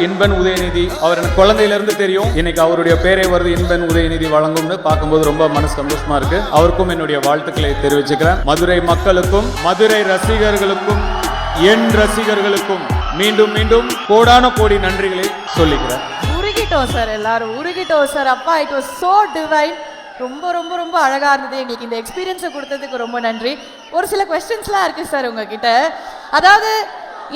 இன்பன் உதயநிதி அவர் எனக்கு குழந்தையிலிருந்து தெரியும். இன்னைக்கு அவருடைய பேரே வருது, இன்பன் உதயநிதி வழங்கும்னு பார்க்கும்போது ரொம்ப மனசு சந்தோஷமா இருக்கு. அவருக்கும் என்னுடைய வாழ்த்துக்களை தெரிவிச்சுக்கிறேன். மதுரை மக்களுக்கும் மதுரை ரசிகர்களுக்கும் என் ரசிகர்களுக்கும் மீண்டும் மீண்டும் கோடான கோடி நன்றிகளை சொல்லிக்கிறேன். உருகிட்டோம் சார், எல்லாரும் உருகிட்டோம் சார். அப்பா, இட் வாஸ் சோ டிவைன். ரொம்ப ரொம்ப ரொம்ப அழகா இருந்தது. எங்களுக்கு இந்த எக்ஸ்பீரியன்ஸை கொடுத்ததுக்கு ரொம்ப நன்றி. ஒரு சில கொஸ்டின்ஸ்லாம் இருக்கு சார் உங்ககிட்ட. அதாவது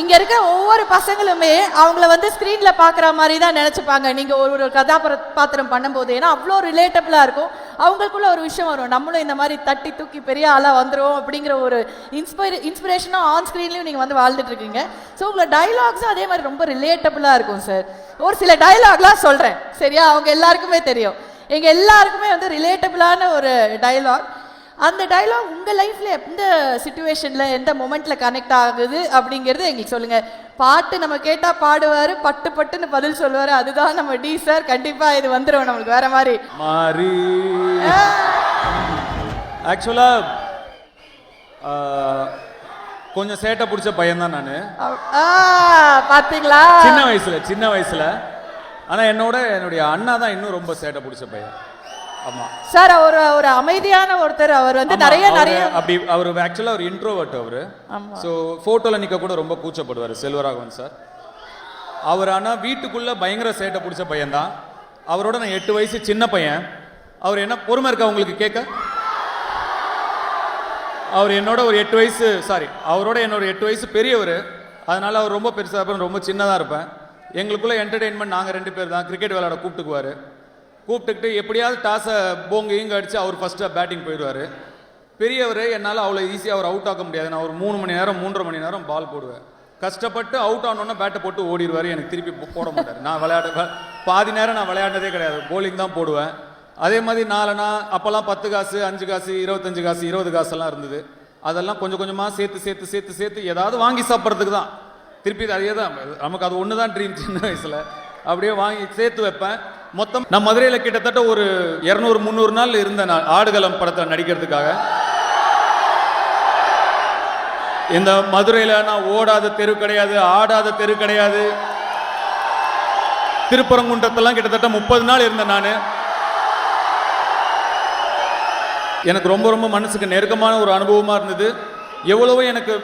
இங்க இருக்க ஒவ்வொரு பசங்களுமே அவங்கள வந்து ஸ்கிரீன்ல பாக்குற மாதிரி தான் நினைச்சுப்பாங்க நீங்க ஒரு கதாபாத்திரம் பண்ணும்போது. ஏன்னா அவ்வளோ ரிலேட்டபிளா இருக்கும். அவங்களுக்குள்ள ஒரு விஷயம் வரும், நம்மளும் இந்த மாதிரி தட்டி தூக்கி பெரிய ஆளா வந்துரும் அப்படிங்கிற ஒரு இன்ஸ்பிரேஷனும் ஆன் ஸ்கிரீன்லயும் நீங்க வந்து வாழ்ந்துட்டு இருக்கீங்க. ஸோ உங்களோட டைலாக்ஸும் அதே மாதிரி ரொம்ப ரிலேட்டபிளா இருக்கும் சார். ஒரு சில டைலாக்லாம் சொல்றேன், சரியா? அவங்க எல்லாருக்குமே தெரியும். எங்க எல்லாருக்குமே வந்து ரிலேட்டபிளான ஒரு டைலாக். அந்த டைலாக் உங்க லைஃப்ல எந்த சிச்சுவேஷன்ல எந்த மொமெண்ட்ல கனெக்ட் ஆகுது அப்படிங்கிறது எங்களுக்கு சொல்லுங்க. பாட்டு நம்ம கேட்டா பாடுவாரு, பட்டு பட்டுன்னு பதில் சொல்லுவாரு. அதுதான் நம்ம டி சார். கண்டிப்பா இது வந்துடும் நம்மளுக்கு வேற மாதிரி மாறி. ஆக்சுவலா கொஞ்சம் சேட்டை பிடிச்ச பையன் தான் நான். பாத்தீங்களா? சின்ன வயசுல. ஆனா என்னுடைய அண்ணா தான் இன்னும் ரொம்ப சேட்டை பிடிச்ச பையன். ஆமா சார், ஒரு அமைதியான ஒருத்தர். அவர் வந்து நிறைய அப்படி அவர் ஆக்சுவலா ஒரு இன்ட்ரோவர்ட். அவரு சோ போட்டோல நிக்க கூட ரொம்ப கூச்சப்படுவார். செல்வராகவன் சார் அவர். ஆனா வீட்டுக்குள்ள பயங்கர சேட்டை பிடிச்ச பையன் தான். அவரோட நான் 8 வயசு சின்ன பையன். அவர் என்ன பொறுமை இருக்கா உங்களுக்கு கேட்க? அவர் என்னோட ஒரு 8 வயசு அவரோட என்னோட 8 வயசு பெரியவர். அதனால அவர் ரொம்ப பெருசா இருப்பேன், ரொம்ப சின்னதா இருப்பேன். எங்களுக்குள்ள என்டர்டெயின்மெண்ட் நாங்க 2 பேர் தான். கிரிக்கெட் விளையாட கூப்பிட்டுக்கிட்டு எப்படியாவது டாஸை போங்க அடிச்சு அவர் ஃபர்ஸ்ட் பேட்டிங் போயிடுவார். பெரியவர் என்னால் அவ்வளோ ஈஸியாக அவர் அவுட் ஆக்க முடியாது. நான் ஒரு 3 மணி நேரம் 3.5 மணி நேரம் பால் போடுவேன். கஷ்டப்பட்டு அவுட் ஆனோன்னா பேட்டை போட்டு ஓடிடுவார். எனக்கு திருப்பி போட மாட்டார். நான் பாதி நேரம் நான் விளையாண்டதே கிடையாது, போலிங் தான் போடுவேன். அதே மாதிரி நாலனா அப்போல்லாம் 10 காசு 5 காசு 25 காசு 20 காசெல்லாம் இருந்தது. அதெல்லாம் கொஞ்சம் கொஞ்சமாக சேர்த்து ஏதாவது வாங்கி சாப்பிட்றதுக்கு தான். திருப்பி அதே தான் நமக்கு. அது ஒன்று தான் ட்ரீம். சின்ன வயசில் அப்படியே வாங்கி சேர்த்து வைப்பேன். மொத்தம் நான் மதுரையில் கிட்டத்தட்ட ஒரு 200-300 நாள் இருந்தேன் நான் ஆடுகளம் படத்தில் நடிக்கிறதுக்காக. இந்த மதுரையில் நான் ஓடாத தெரு கிடையாது, ஆடாத தெரு கிடையாது. திருப்பரங்குன்றத்தெல்லாம் கிட்டத்தட்ட 30 நாள் இருந்தேன் நான். எனக்கு ரொம்ப ரொம்ப மனசுக்கு நெருக்கமான ஒரு அனுபவமாக இருந்தது. எவ்வளவோ எனக்கு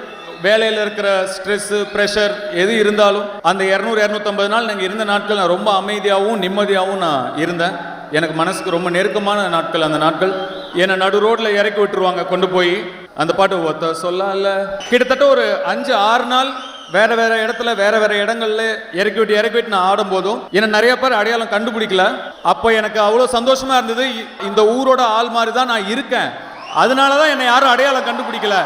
வேலையில் இருக்கிற ஸ்ட்ரெஸ்ஸு ப்ரெஷர் எது இருந்தாலும் அந்த 200-250 நாள் நாங்கள் இருந்த நாட்கள் நான் ரொம்ப அமைதியாகவும் நிம்மதியாகவும் நான் இருந்தேன். எனக்கு மனசுக்கு ரொம்ப நெருக்கமான நாட்கள் அந்த நாட்கள். என்னை நடு ரோட்டில் இறக்கி விட்டுருவாங்க கொண்டு போய். அந்த பாட்டு ஒத்த சொல்லல கிட்டத்தட்ட ஒரு 5-6 நாள் வேற இடத்துல வேற இடங்கள்ல இறக்கி விட்டு நான் ஆடும் போதும் என்ன நிறைய பேர் அடையாளம் கண்டுபிடிக்கல. அப்போ எனக்கு அவ்வளோ சந்தோஷமா இருந்தது. இந்த ஊரோட ஆள் மாதிரி தான் நான் இருக்கேன், அதனாலதான் என்னை யாரும் அடையாளம் கண்டுபிடிக்கல.